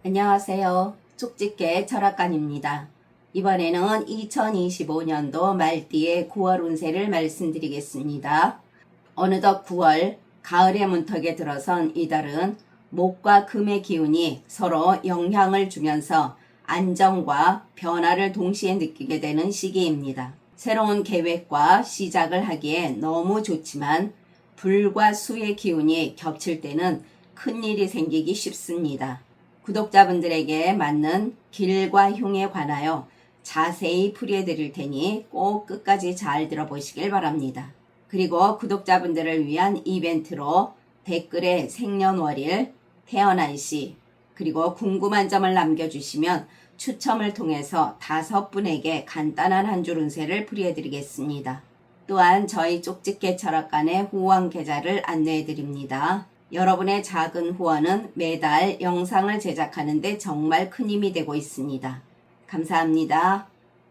안녕하세요. 쪽집게 철학관입니다. 이번에는 2025년도 말띠의 9월 운세를 말씀드리겠습니다. 어느덧 9월, 가을의 문턱에 들어선 이달은 목과 금의 기운이 서로 영향을 주면서 안정과 변화를 동시에 느끼게 되는 시기입니다. 새로운 계획과 시작을 하기에 너무 좋지만 불과 수의 기운이 겹칠 때는 큰일이 생기기 쉽습니다. 구독자분들에게 맞는 길과 흉에 관하여 자세히 풀이해 드릴 테니 꼭 끝까지 잘 들어보시길 바랍니다. 그리고 구독자분들을 위한 이벤트로 댓글에 생년월일, 태어난 시, 그리고 궁금한 점을 남겨주시면 추첨을 통해서 5분에게 간단한 한 줄 운세를 풀이해 드리겠습니다. 또한 저희 쪽집게 철학관의 후원 계좌를 안내해 드립니다. 여러분의 작은 후원은 매달 영상을 제작하는 데 정말 큰 힘이 되고 있습니다. 감사합니다.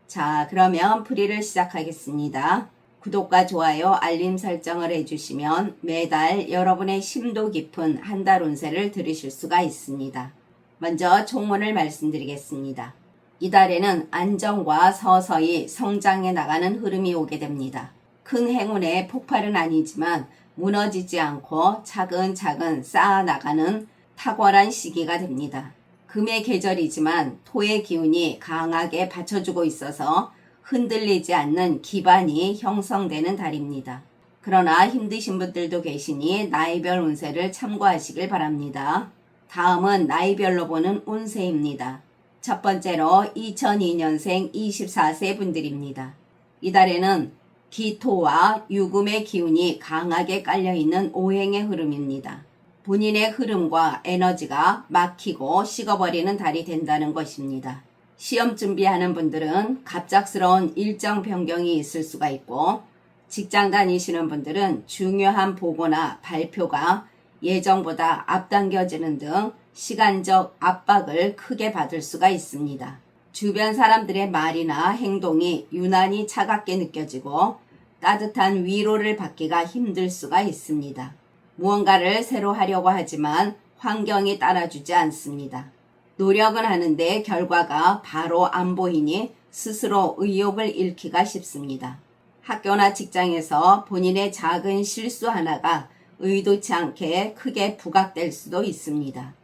자, 그러면 풀이를 시작하겠습니다. 구독과 좋아요, 알림 설정을 해주시면 매달 여러분의 심도 깊은 한 달 운세를 들으실 수가 있습니다. 먼저 총문을 말씀드리겠습니다. 이달에는 안정과 서서히 성장해 나가는 흐름이 오게 됩니다. 큰 행운의 폭발은 아니지만 무너지지 않고 차근차근 쌓아나가는 탁월한 시기가 됩니다. 금의 계절이지만 토의 기운이 강하게 받쳐주고 있어서 흔들리지 않는 기반이 형성되는 달입니다. 그러나 힘드신 분들도 계시니 나이별 운세를 참고하시길 바랍니다. 다음은 나이별로 보는 운세입니다. 첫 번째로 2002년생 24세 분들입니다. 이달에는 기토와 유금의 기운이 강하게 깔려있는 오행의 흐름입니다. 본인의 흐름과 에너지가 막히고 식어버리는 달이 된다는 것입니다. 시험 준비하는 분들은 갑작스러운 일정 변경이 있을 수가 있고, 직장 다니시는 분들은 중요한 보고나 발표가 예정보다 앞당겨지는 등 시간적 압박을 크게 받을 수가 있습니다. 주변 사람들의 말이나 행동이 유난히 차갑게 느껴지고 따뜻한 위로를 받기가 힘들 수가 있습니다. 무언가를 새로 하려고 하지만 환경이 따라주지 않습니다. 노력은 하는데 결과가 바로 안 보이니 스스로 의욕을 잃기가 쉽습니다. 학교나 직장에서 본인의 작은 실수 하나가 의도치 않게 크게 부각될 수도 있습니다.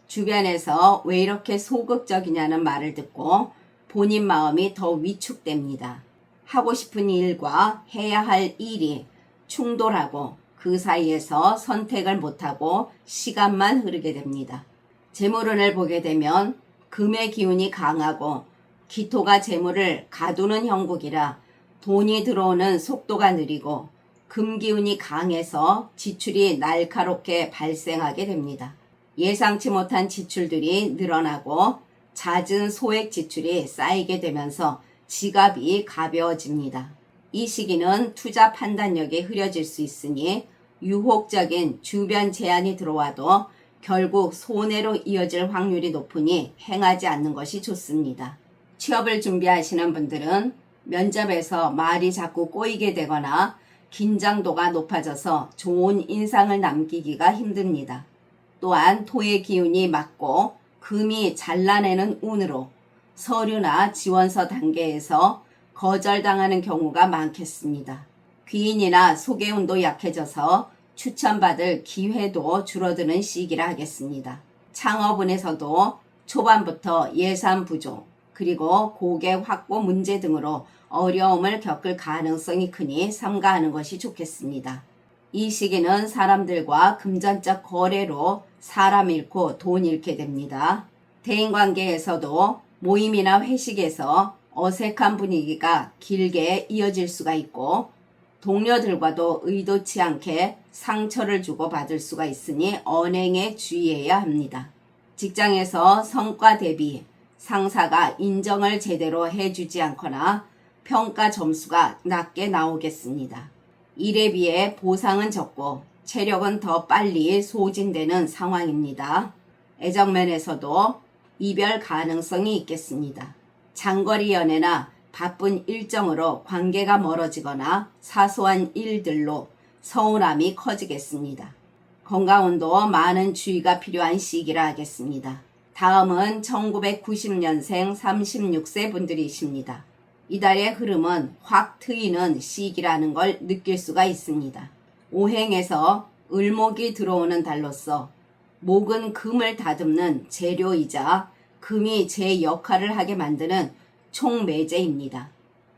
주변에서 왜 이렇게 소극적이냐는 말을 듣고 본인 마음이 더 위축됩니다. 하고 싶은 일과 해야 할 일이 충돌하고 그 사이에서 선택을 못하고 시간만 흐르게 됩니다. 재물운을 보게 되면 금의 기운이 강하고 기토가 재물을 가두는 형국이라 돈이 들어오는 속도가 느리고 금 기운이 강해서 지출이 날카롭게 발생하게 됩니다. 예상치 못한 지출들이 늘어나고 잦은 소액 지출이 쌓이게 되면서 지갑이 가벼워집니다. 이 시기는 투자 판단력이 흐려질 수 있으니 유혹적인 주변 제안이 들어와도 결국 손해로 이어질 확률이 높으니 행하지 않는 것이 좋습니다. 취업을 준비하시는 분들은 면접에서 말이 자꾸 꼬이게 되거나 긴장도가 높아져서 좋은 인상을 남기기가 힘듭니다. 또한 토의 기운이 맞고 금이 잘라내는 운으로 서류나 지원서 단계에서 거절당하는 경우가 많겠습니다. 귀인이나 소개운도 약해져서 추천받을 기회도 줄어드는 시기라 하겠습니다. 창업운에서도 초반부터 예산 부족, 그리고 고객 확보 문제 등으로 어려움을 겪을 가능성이 크니 삼가하는 것이 좋겠습니다. 이 시기는 사람들과 금전적 거래로 사람 잃고 돈 잃게 됩니다. 대인관계에서도 모임이나 회식에서 어색한 분위기가 길게 이어질 수가 있고 동료들과도 의도치 않게 상처를 주고받을 수가 있으니 언행에 주의해야 합니다. 직장에서 성과 대비 상사가 인정을 제대로 해주지 않거나 평가 점수가 낮게 나오겠습니다. 일에 비해 보상은 적고 체력은 더 빨리 소진되는 상황입니다. 애정면에서도 이별 가능성이 있겠습니다. 장거리 연애나 바쁜 일정으로 관계가 멀어지거나 사소한 일들로 서운함이 커지겠습니다. 건강운도 많은 주의가 필요한 시기라 하겠습니다. 다음은 1990년생 36세 분들이십니다. 이달의 흐름은 확 트이는 시기라는 걸 느낄 수가 있습니다. 오행에서 을목이 들어오는 달로서 목은 금을 다듬는 재료이자 금이 제 역할을 하게 만드는 총매제입니다.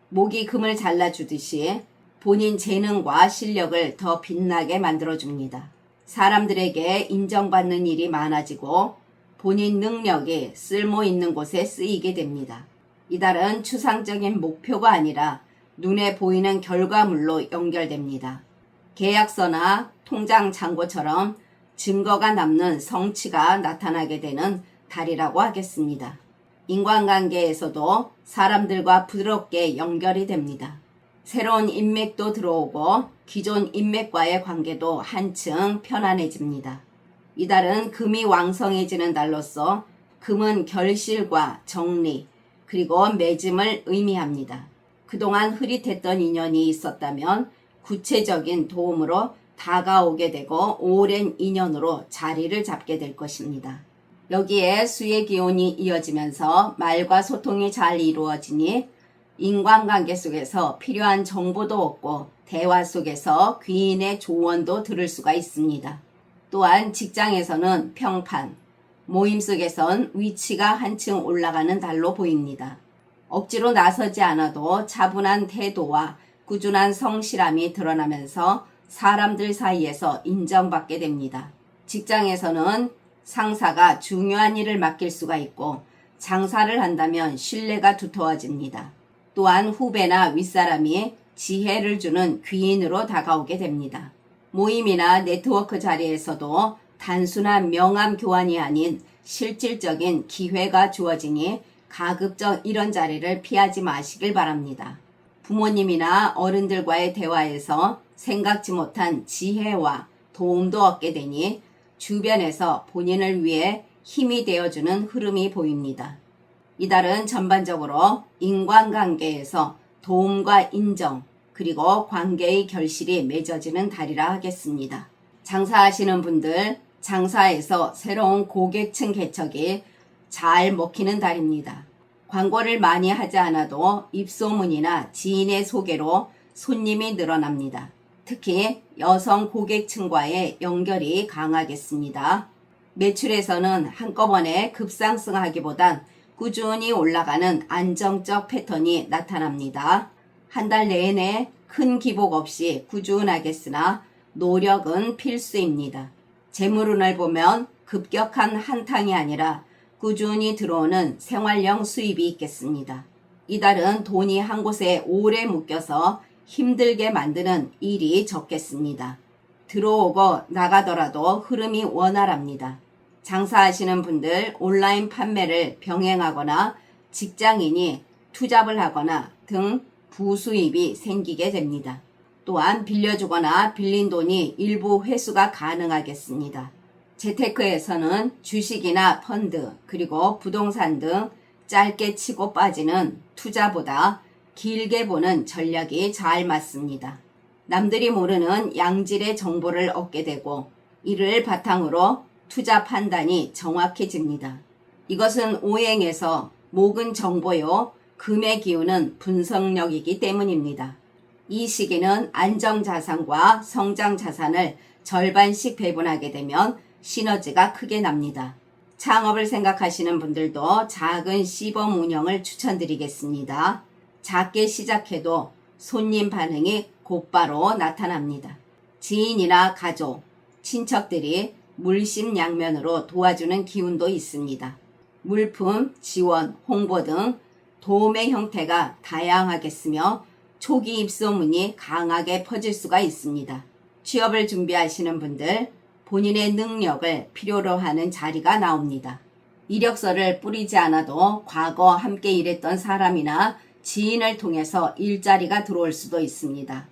목이 금을 잘라주듯이 본인 재능과 실력을 더 빛나게 만들어줍니다. 사람들에게 인정받는 일이 많아지고 본인 능력이 쓸모 있는 곳에 쓰이게 됩니다. 이달은 추상적인 목표가 아니라 눈에 보이는 결과물로 연결됩니다. 계약서나 통장 잔고처럼 증거가 남는 성취가 나타나게 되는 달이라고 하겠습니다. 인간관계에서도 사람들과 부드럽게 연결이 됩니다. 새로운 인맥도 들어오고 기존 인맥과의 관계도 한층 편안해집니다. 이달은 금이 왕성해지는 달로서 금은 결실과 정리 그리고 맺음을 의미합니다. 그동안 흐릿했던 인연이 있었다면 구체적인 도움으로 다가오게 되고 오랜 인연으로 자리를 잡게 될 것입니다. 여기에 수의 기운이 이어지면서 말과 소통이 잘 이루어지니 인간관계 속에서 필요한 정보도 얻고 대화 속에서 귀인의 조언도 들을 수가 있습니다. 또한 직장에서는 평판, 모임 속에선 위치가 한층 올라가는 달로 보입니다. 억지로 나서지 않아도 차분한 태도와 꾸준한 성실함이 드러나면서 사람들 사이에서 인정받게 됩니다. 직장에서는 상사가 중요한 일을 맡길 수가 있고 장사를 한다면 신뢰가 두터워집니다. 또한 후배나 윗사람이 지혜를 주는 귀인으로 다가오게 됩니다. 모임이나 네트워크 자리에서도 단순한 명함 교환이 아닌 실질적인 기회가 주어지니 가급적 이런 자리를 피하지 마시길 바랍니다. 부모님이나 어른들과의 대화에서 생각지 못한 지혜와 도움도 얻게 되니 주변에서 본인을 위해 힘이 되어주는 흐름이 보입니다. 이달은 전반적으로 인간관계에서 도움과 인정 그리고 관계의 결실이 맺어지는 달이라 하겠습니다. 장사하시는 분들 장사에서 새로운 고객층 개척이 잘 먹히는 달입니다. 광고를 많이 하지 않아도 입소문이나 지인의 소개로 손님이 늘어납니다. 특히 여성 고객층과의 연결이 강하겠습니다. 매출에서는 한꺼번에 급상승하기보단 꾸준히 올라가는 안정적 패턴이 나타납니다. 한 달 내내 큰 기복 없이 꾸준하겠으나 노력은 필수입니다. 재물운을 보면 급격한 한탕이 아니라 꾸준히 들어오는 생활형 수입이 있겠습니다. 이달은 돈이 한 곳에 오래 묶여서 힘들게 만드는 일이 적겠습니다. 들어오고 나가더라도 흐름이 원활합니다. 장사하시는 분들 온라인 판매를 병행하거나 직장인이 투잡을 하거나 등 부수입이 생기게 됩니다. 또한 빌려주거나 빌린 돈이 일부 회수가 가능하겠습니다. 재테크에서는 주식이나 펀드 그리고 부동산 등 짧게 치고 빠지는 투자보다 길게 보는 전략이 잘 맞습니다. 남들이 모르는 양질의 정보를 얻게 되고 이를 바탕으로 투자 판단이 정확해집니다. 이것은 오행에서 목은 정보요, 금의 기운은 분석력이기 때문입니다. 이 시기는 안정자산과 성장자산을 절반씩 배분하게 되면 시너지가 크게 납니다. 창업을 생각하시는 분들도 작은 시범 운영을 추천드리겠습니다. 작게 시작해도 손님 반응이 곧바로 나타납니다. 지인이나 가족, 친척들이 물심양면으로 도와주는 기운도 있습니다. 물품, 지원, 홍보 등 도움의 형태가 다양하겠으며 초기 입소문이 강하게 퍼질 수가 있습니다. 취업을 준비하시는 분들, 본인의 능력을 필요로 하는 자리가 나옵니다. 이력서를 뿌리지 않아도 과거 함께 일했던 사람이나 지인을 통해서 일자리가 들어올 수도 있습니다.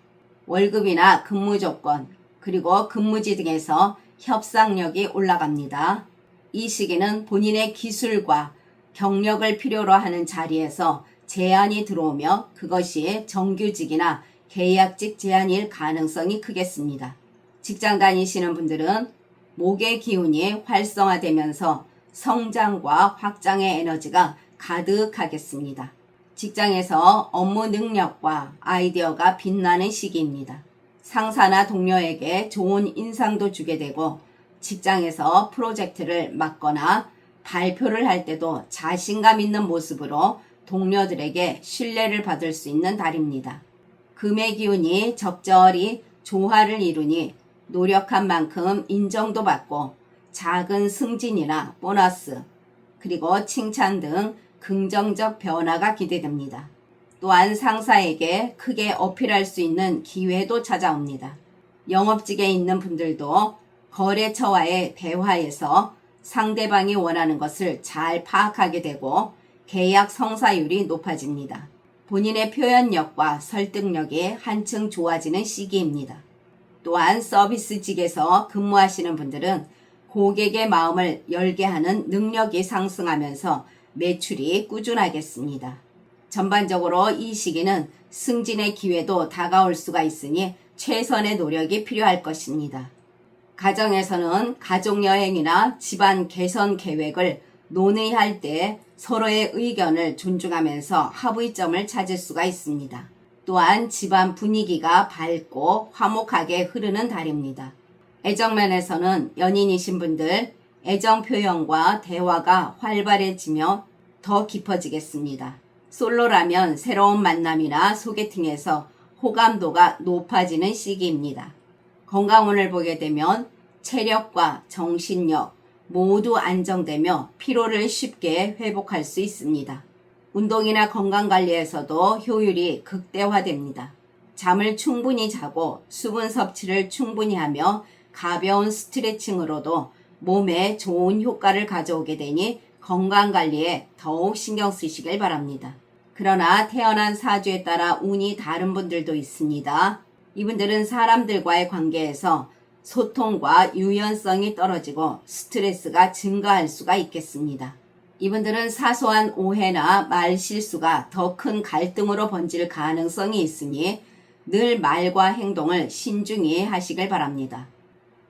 월급이나 근무 조건, 그리고 근무지 등에서 협상력이 올라갑니다. 이 시기는 본인의 기술과 경력을 필요로 하는 자리에서 제안이 들어오며 그것이 정규직이나 계약직 제안일 가능성이 크겠습니다. 직장 다니시는 분들은 목의 기운이 활성화되면서 성장과 확장의 에너지가 가득하겠습니다. 직장에서 업무 능력과 아이디어가 빛나는 시기입니다. 상사나 동료에게 좋은 인상도 주게 되고 직장에서 프로젝트를 맡거나 발표를 할 때도 자신감 있는 모습으로 동료들에게 신뢰를 받을 수 있는 달입니다. 금의 기운이 적절히 조화를 이루니 노력한 만큼 인정도 받고 작은 승진이나 보너스 그리고 칭찬 등 긍정적 변화가 기대됩니다. 또한 상사에게 크게 어필할 수 있는 기회도 찾아옵니다. 영업직에 있는 분들도 거래처와의 대화에서 상대방이 원하는 것을 잘 파악하게 되고 계약 성사율이 높아집니다. 본인의 표현력과 설득력이 한층 좋아지는 시기입니다. 또한 서비스직에서 근무하시는 분들은 고객의 마음을 열게 하는 능력이 상승하면서 매출이 꾸준하겠습니다. 전반적으로 이 시기는 승진의 기회도 다가올 수가 있으니 최선의 노력이 필요할 것입니다. 가정에서는 가족여행이나 집안 개선 계획을 논의할 때 서로의 의견을 존중하면서 합의점을 찾을 수가 있습니다. 또한 집안 분위기가 밝고 화목하게 흐르는 달입니다. 애정면에서는 연인이신 분들 애정 표현과 대화가 활발해지며 더 깊어지겠습니다. 솔로라면 새로운 만남이나 소개팅에서 호감도가 높아지는 시기입니다. 건강운을 보게 되면 체력과 정신력 모두 안정되며 피로를 쉽게 회복할 수 있습니다. 운동이나 건강관리에서도 효율이 극대화됩니다. 잠을 충분히 자고 수분 섭취를 충분히 하며 가벼운 스트레칭으로도 몸에 좋은 효과를 가져오게 되니 건강관리에 더욱 신경 쓰시길 바랍니다. 그러나 태어난 사주에 따라 운이 다른 분들도 있습니다. 이분들은 사람들과의 관계에서 소통과 유연성이 떨어지고 스트레스가 증가할 수가 있겠습니다. 이분들은 사소한 오해나 말 실수가 더 큰 갈등으로 번질 가능성이 있으니 늘 말과 행동을 신중히 하시길 바랍니다.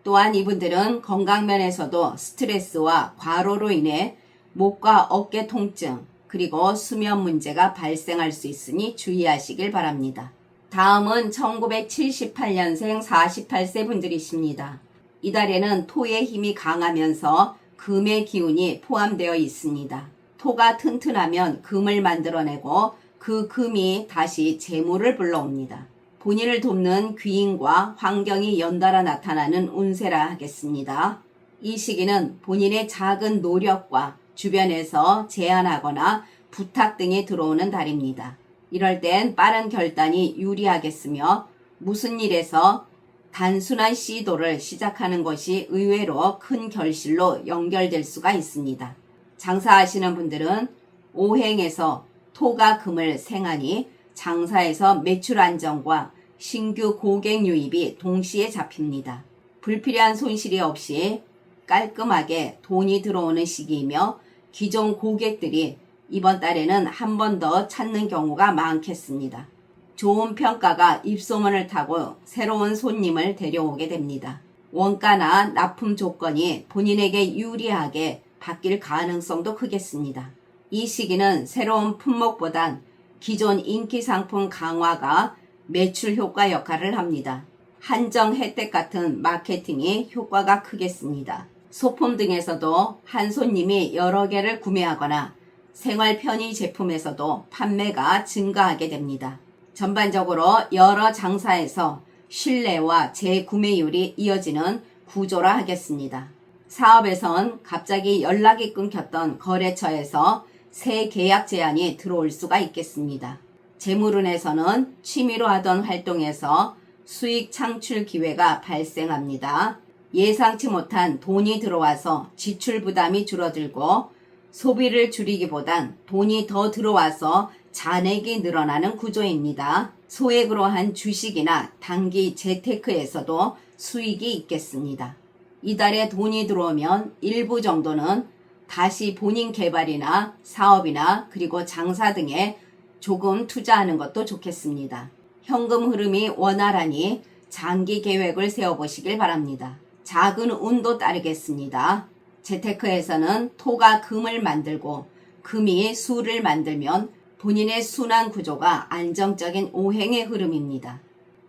또한 이분들은 건강면에서도 스트레스와 과로로 인해 목과 어깨 통증 그리고 수면 문제가 발생할 수 있으니 주의하시길 바랍니다. 다음은 1978년생 48세 분들이십니다. 이달에는 토의 힘이 강하면서 금의 기운이 포함되어 있습니다. 토가 튼튼하면 금을 만들어내고 그 금이 다시 재물을 불러옵니다. 본인을 돕는 귀인과 환경이 연달아 나타나는 운세라 하겠습니다. 이 시기는 본인의 작은 노력과 주변에서 제안하거나 부탁 등이 들어오는 달입니다. 이럴 땐 빠른 결단이 유리하겠으며 무슨 일에서 단순한 시도를 시작하는 것이 의외로 큰 결실로 연결될 수가 있습니다. 장사하시는 분들은 오행에서 토가 금을 생하니 장사에서 매출 안정과 신규 고객 유입이 동시에 잡힙니다. 불필요한 손실이 없이 깔끔하게 돈이 들어오는 시기이며 기존 고객들이 이번 달에는 한 번 더 찾는 경우가 많겠습니다. 좋은 평가가 입소문을 타고 새로운 손님을 데려오게 됩니다. 원가나 납품 조건이 본인에게 유리하게 바뀔 가능성도 크겠습니다. 이 시기는 새로운 품목보단 기존 인기 상품 강화가 매출 효과 역할을 합니다. 한정 혜택 같은 마케팅이 효과가 크겠습니다. 소품 등에서도 한 손님이 여러 개를 구매하거나 생활 편의 제품에서도 판매가 증가하게 됩니다. 전반적으로 여러 장사에서 신뢰와 재구매율이 이어지는 구조라 하겠습니다. 사업에선 갑자기 연락이 끊겼던 거래처에서 새 계약 제안이 들어올 수가 있겠습니다. 재물운에서는 취미로 하던 활동에서 수익 창출 기회가 발생합니다. 예상치 못한 돈이 들어와서 지출 부담이 줄어들고 소비를 줄이기보단 돈이 더 들어와서 잔액이 늘어나는 구조입니다. 소액으로 한 주식이나 단기 재테크에서도 수익이 있겠습니다. 이달에 돈이 들어오면 일부 정도는 다시 본인 개발이나 사업이나 그리고 장사 등에 조금 투자하는 것도 좋겠습니다. 현금 흐름이 원활하니 장기 계획을 세워보시길 바랍니다. 작은 운도 따르겠습니다. 재테크에서는 토가 금을 만들고 금이 수를 만들면 본인의 순환 구조가 안정적인 오행의 흐름입니다.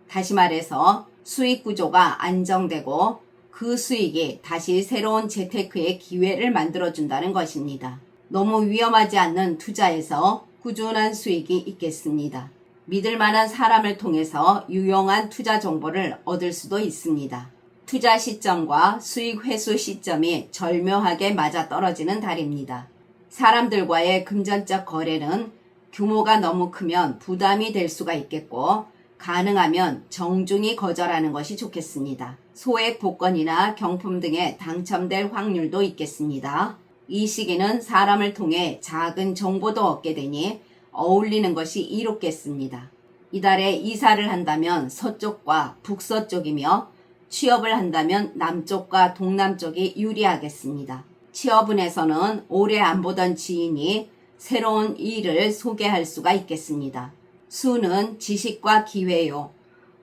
다시 말해서 수익 구조가 안정되고 그 수익이 다시 새로운 재테크의 기회를 만들어준다는 것입니다. 너무 위험하지 않는 투자에서 꾸준한 수익이 있겠습니다. 믿을 만한 사람을 통해서 유용한 투자 정보를 얻을 수도 있습니다. 투자 시점과 수익 회수 시점이 절묘하게 맞아떨어지는 달입니다. 사람들과의 금전적 거래는 규모가 너무 크면 부담이 될 수가 있겠고 가능하면 정중히 거절하는 것이 좋겠습니다. 소액 복권이나 경품 등에 당첨될 확률도 있겠습니다. 이 시기는 사람을 통해 작은 정보도 얻게 되니 어울리는 것이 이롭겠습니다. 이달에 이사를 한다면 서쪽과 북서쪽이며 취업을 한다면 남쪽과 동남쪽이 유리하겠습니다. 취업운에서는 오래 안 보던 지인이 새로운 일을 소개할 수가 있겠습니다. 수는 지식과 기회요.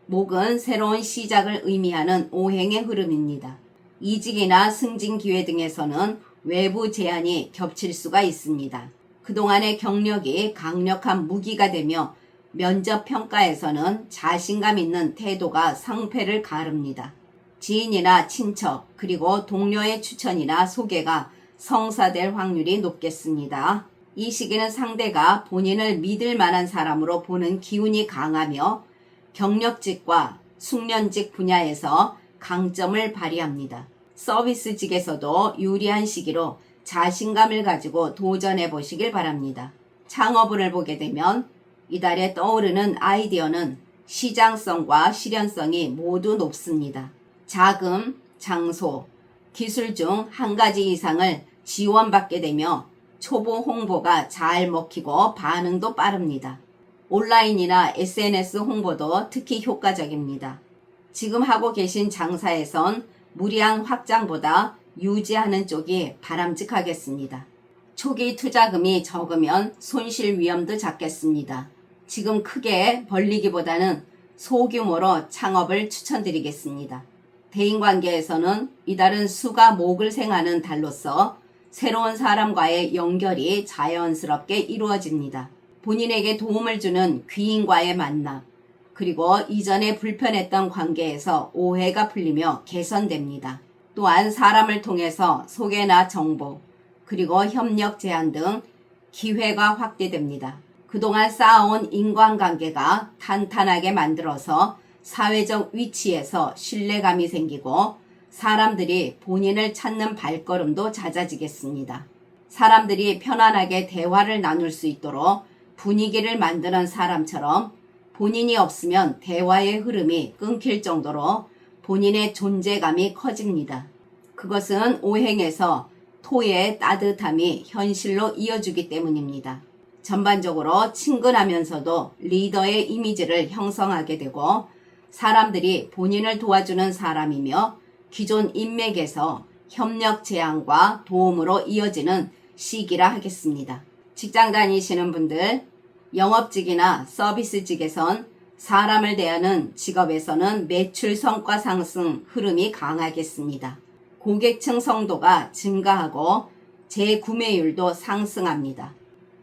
목은 새로운 시작을 의미하는 오행의 흐름입니다. 이직이나 승진 기회 등에서는 외부 제한이 겹칠 수가 있습니다. 그동안의 경력이 강력한 무기가 되며 면접 평가에서는 자신감 있는 태도가 상패를 가릅니다. 지인이나 친척 그리고 동료의 추천이나 소개가 성사될 확률이 높겠습니다. 이 시기는 상대가 본인을 믿을 만한 사람으로 보는 기운이 강하며 경력직과 숙련직 분야에서 강점을 발휘합니다. 서비스직에서도 유리한 시기로 자신감을 가지고 도전해 보시길 바랍니다. 창업운을 보게 되면 이달에 떠오르는 아이디어는 시장성과 실현성이 모두 높습니다. 자금, 장소, 기술 중 한 가지 이상을 지원받게 되며 초보 홍보가 잘 먹히고 반응도 빠릅니다. 온라인이나 SNS 홍보도 특히 효과적입니다. 지금 하고 계신 장사에선 무리한 확장보다 유지하는 쪽이 바람직하겠습니다. 초기 투자금이 적으면 손실 위험도 작겠습니다. 지금 크게 벌리기보다는 소규모로 창업을 추천드리겠습니다. 대인관계에서는 이달은 수가 목을 생하는 달로서 새로운 사람과의 연결이 자연스럽게 이루어집니다. 본인에게 도움을 주는 귀인과의 만남, 그리고 이전에 불편했던 관계에서 오해가 풀리며 개선됩니다. 또한 사람을 통해서 소개나 정보, 그리고 협력 제안 등 기회가 확대됩니다. 그동안 쌓아온 인간관계가 탄탄하게 만들어서 사회적 위치에서 신뢰감이 생기고 사람들이 본인을 찾는 발걸음도 잦아지겠습니다. 사람들이 편안하게 대화를 나눌 수 있도록 분위기를 만드는 사람처럼 본인이 없으면 대화의 흐름이 끊길 정도로 본인의 존재감이 커집니다. 그것은 오행에서 토의 따뜻함이 현실로 이어주기 때문입니다. 전반적으로 친근하면서도 리더의 이미지를 형성하게 되고 사람들이 본인을 도와주는 사람이며 기존 인맥에서 협력 제안과 도움으로 이어지는 시기라 하겠습니다. 직장 다니시는 분들, 영업직이나 서비스직에선 사람을 대하는 직업에서는 매출 성과 상승 흐름이 강하겠습니다. 고객층 성도가 증가하고 재구매율도 상승합니다.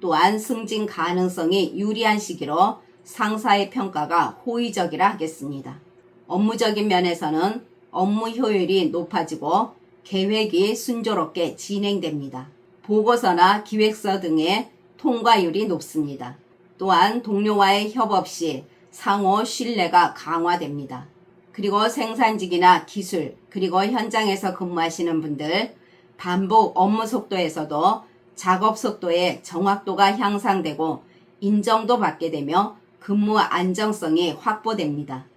또한 승진 가능성이 유리한 시기로 상사의 평가가 호의적이라 하겠습니다. 업무적인 면에서는 업무 효율이 높아지고 계획이 순조롭게 진행됩니다. 보고서나 기획서 등의 통과율이 높습니다. 또한 동료와의 협업 시 상호 신뢰가 강화됩니다. 그리고 생산직이나 기술, 그리고 현장에서 근무하시는 분들, 반복 업무 속도에서도 작업 속도의 정확도가 향상되고 인정도 받게 되며 근무 안정성이 확보됩니다.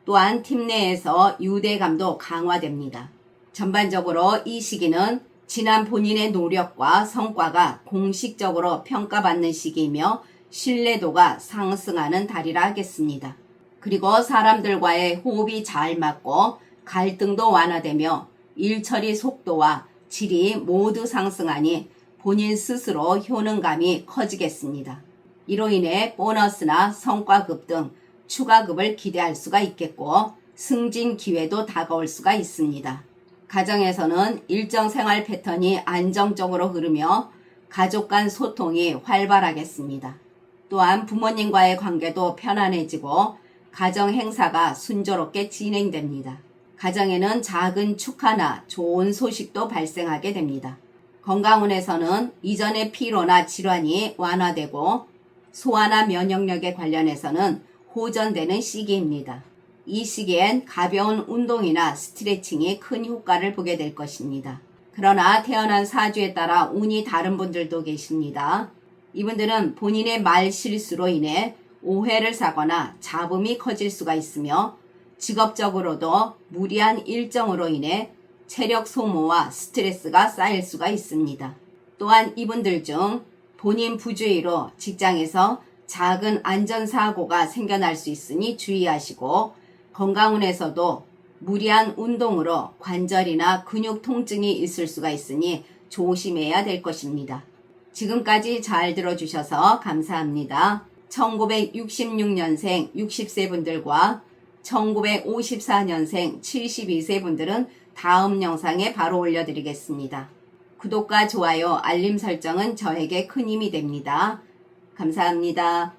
또한 팀 내에서 유대감도 강화됩니다. 전반적으로 이 시기는 지난 본인의 노력과 성과가 공식적으로 평가받는 시기이며 신뢰도가 상승하는 달이라 하겠습니다. 그리고 사람들과의 호흡이 잘 맞고 갈등도 완화되며 일 처리 속도와 질이 모두 상승하니 본인 스스로 효능감이 커지겠습니다. 이로 인해 보너스나 성과급 등 추가급을 기대할 수가 있겠고 승진 기회도 다가올 수가 있습니다. 가정에서는 일정 생활 패턴이 안정적으로 흐르며 가족 간 소통이 활발하겠습니다. 또한 부모님과의 관계도 편안해지고 가정 행사가 순조롭게 진행됩니다. 가정에는 작은 축하나 좋은 소식도 발생하게 됩니다. 건강운에서는 이전의 피로나 질환이 완화되고 소화나 면역력에 관련해서는 호전되는 시기입니다. 이 시기엔 가벼운 운동이나 스트레칭이 큰 효과를 보게 될 것입니다. 그러나 태어난 사주에 따라 운이 다른 분들도 계십니다. 이분들은 본인의 말 실수로 인해 오해를 사거나 잡음이 커질 수가 있으며 직업적으로도 무리한 일정으로 인해 체력 소모와 스트레스가 쌓일 수가 있습니다. 또한 이분들 중 본인 부주의로 직장에서 작은 안전사고가 생겨날 수 있으니 주의하시고 건강운에서도 무리한 운동으로 관절이나 근육 통증이 있을 수가 있으니 조심해야 될 것입니다. 지금까지 잘 들어주셔서 감사합니다. 1966년생 60세 분들과 1954년생 72세 분들은 다음 영상에 바로 올려드리겠습니다. 구독과 좋아요, 알림 설정은 저에게 큰 힘이 됩니다. 감사합니다.